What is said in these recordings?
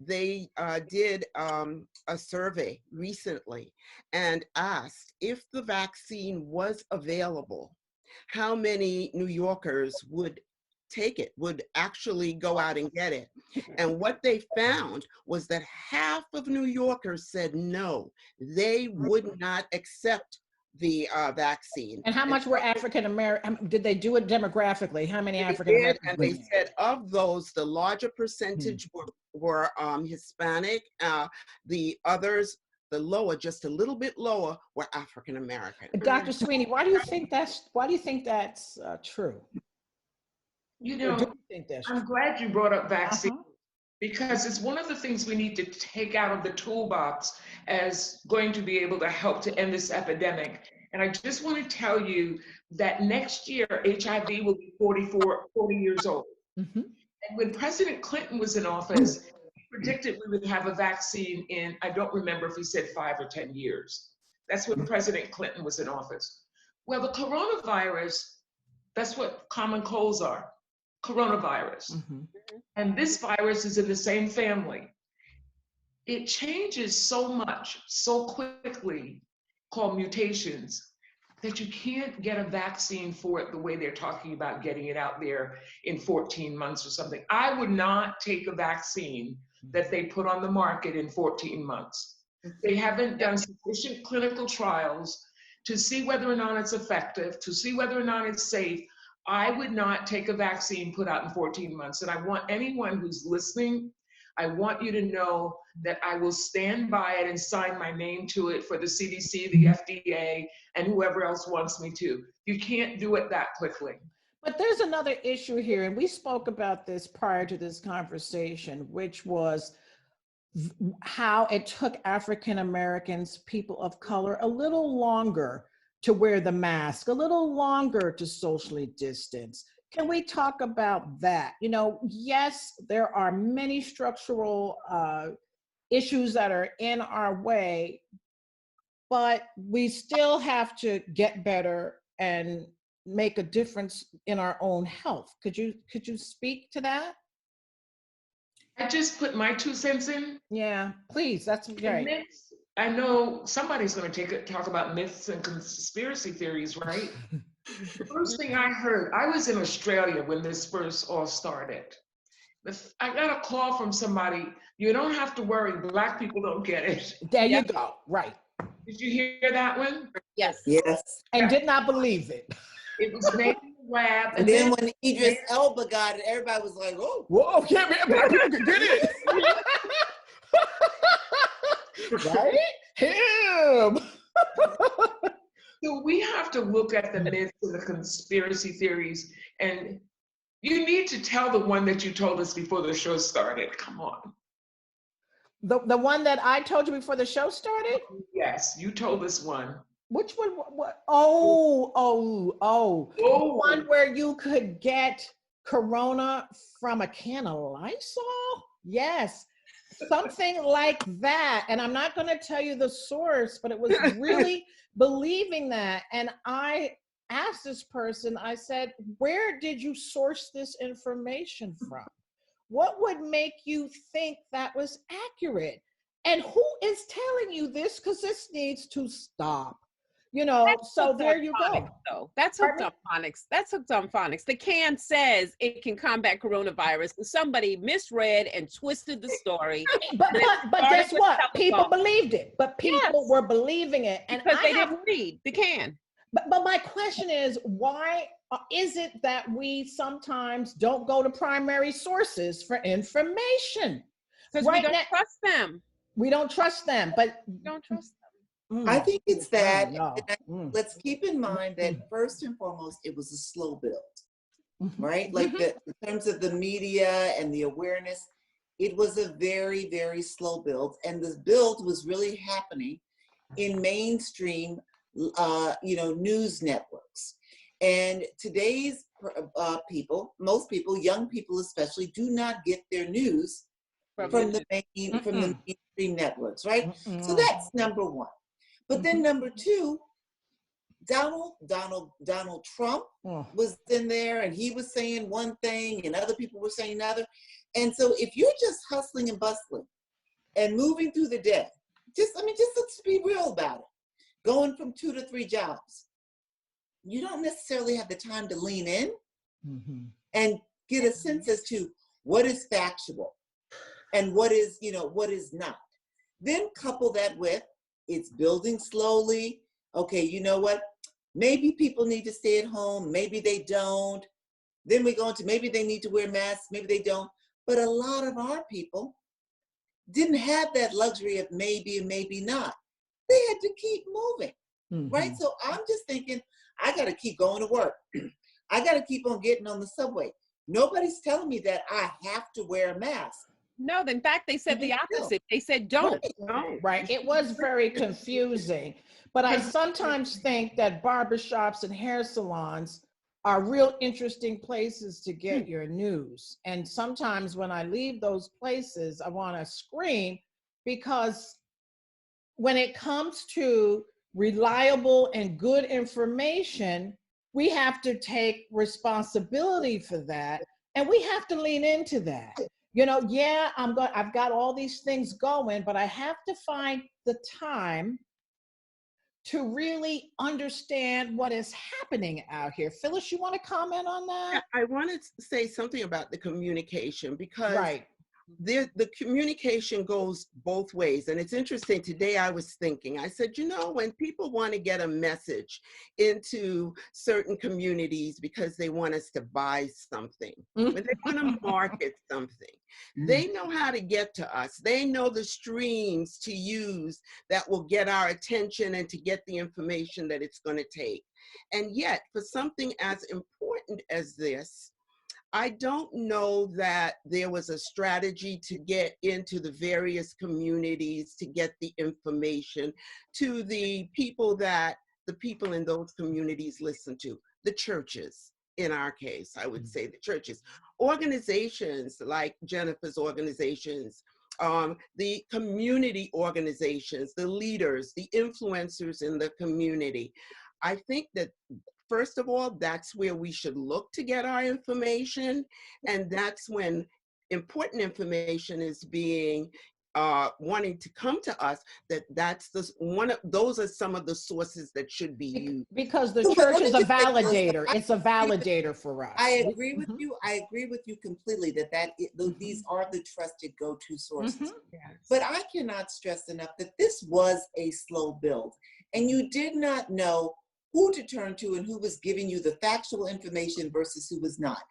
they did a survey recently and asked if the vaccine was available, how many New Yorkers would take it, would actually go out and get it. And what they found was that half of New Yorkers said no, they would not accept the vaccine. And how much were African American? Did they do it demographically? How many They African did, Americans? and they said of those, the larger percentage were Hispanic. The others, the lower, just a little bit lower, were African American. Dr. Sweeney, why do you think that's true? You know, I'm glad you brought up vaccine because it's one of the things we need to take out of the toolbox as going to be able to help to end this epidemic. And I just want to tell you that next year, HIV will be 40 years old. And when President Clinton was in office, he predicted we would have a vaccine in, I don't remember if he said 5 or 10 years. That's when President Clinton was in office. Well, the coronavirus, that's what common colds are. Coronavirus. And this virus is in the same family. It changes so much, so quickly, called mutations, that you can't get a vaccine for it the way they're talking about getting it out there in 14 months or something. I would not take a vaccine that they put on the market in 14 months. They haven't done sufficient clinical trials to see whether or not it's effective, to see whether or not it's safe. I would not take a vaccine put out in 14 months. And I want anyone who's listening, I want you to know that I will stand by it and sign my name to it for the CDC, the FDA, and whoever else wants me to. You can't do it that quickly. But there's another issue here, and we spoke about this prior to this conversation, which was how it took African Americans, people of color, a little longer to wear the mask, a little longer to socially distance. Can we talk about that? You know, yes, there are many structural issues that are in our way, but we still have to get better and make a difference in our own health. Could you speak to that? I just put my 2 cents in. Yeah, please, that's great. Myths, I know somebody's going to talk about myths and conspiracy theories, right? The first thing I heard, I was in Australia when this first all started. I got a call from somebody, you don't have to worry, Black people don't get it. There you go, right. Did you hear that one? Yes. Yes. And did not believe it. It was made in the lab. And then when Idris Elba got it, everybody was like, oh. Whoa, yeah, man, Black people can get it. Right? Him. So we have to look at the myths and the conspiracy theories, and you need to tell the one that you told us before the show started. Come on. The one that I told you before the show started? Yes, you told us one. Which one? What? Oh. The one where you could get corona from a can of Lysol? Yes. Something like that. And I'm not going to tell you the source, but it was really believing that. And I asked this person, I said, where did you source this information from? What would make you think that was accurate? And who is telling you this? Because this needs to stop. You know, so there you go. Though. That's hooked on phonics. That's hooked on phonics. The can says it can combat coronavirus. Somebody misread and twisted the story. But guess what? People believed it. But people were believing it. And because they didn't read the can. But my question is, why is it that we sometimes don't go to primary sources for information? Because we don't trust them. We don't trust them. But we don't trust them. I think it's that, let's keep in mind that first and foremost, it was a slow build, right? Like in terms of the media and the awareness, it was a very, very slow build. And this build was really happening in mainstream, news networks. And today's people, most people, young people especially, do not get their news from the mainstream networks, right? So that's number one. But then number two, Donald Trump was in there and he was saying one thing and other people were saying another. And so if you're just hustling and bustling and moving through the day, just let's be real about it. Going from 2 to 3 jobs, you don't necessarily have the time to lean in and get a sense as to what is factual and what is not. Then couple that with, it's building slowly. Okay, you know what? Maybe people need to stay at home. Maybe they don't. Then we go into maybe they need to wear masks. Maybe they don't. But a lot of our people didn't have that luxury of maybe and maybe not. They had to keep moving, right? So I'm just thinking, I got to keep going to work. I got to keep on getting on the subway. Nobody's telling me that I have to wear a mask. No, in fact, they said the opposite. They said don't. Right. It was very confusing. But I sometimes think that barbershops and hair salons are real interesting places to get your news. And sometimes when I leave those places, I want to scream, because when it comes to reliable and good information, we have to take responsibility for that, and we have to lean into that. You know, yeah, I've got all these things going, but I have to find the time to really understand what is happening out here. Phyllis, you want to comment on that? I want to say something about the communication, because right. The communication goes both ways. And it's interesting, today I was thinking, I said, you know, when people want to get a message into certain communities because they want us to buy something, when they want to market something, they know how to get to us. They know the streams to use that will get our attention and to get the information that it's going to take. And yet, for something as important as this, I don't know that there was a strategy to get into the various communities to get the information to the people that the people in those communities listen to. The churches, in our case, I would say the churches. Organizations like Jennifer's organizations, the community organizations, the leaders, the influencers in the community. I think that first of all, that's where we should look to get our information. And that's when important information is being wanting to come to us, those are some of the sources that should be used. Because the church is a validator. It's a validator for us. I agree with you. I agree with you completely these are the trusted go-to sources. Yes. But I cannot stress enough that this was a slow build, and you did not know who to turn to and who was giving you the factual information versus who was not.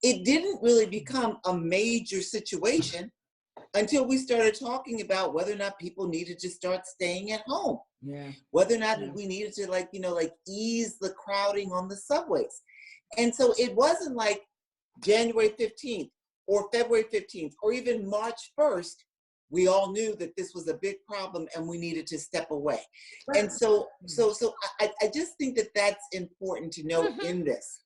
It didn't really become a major situation until we started talking about whether or not people needed to start staying at home. Yeah. Whether or not we needed to ease the crowding on the subways. And so it wasn't like January 15th or February 15th or even March 1st, we all knew that this was a big problem and we needed to step away. And so I just think that that's important to note in this.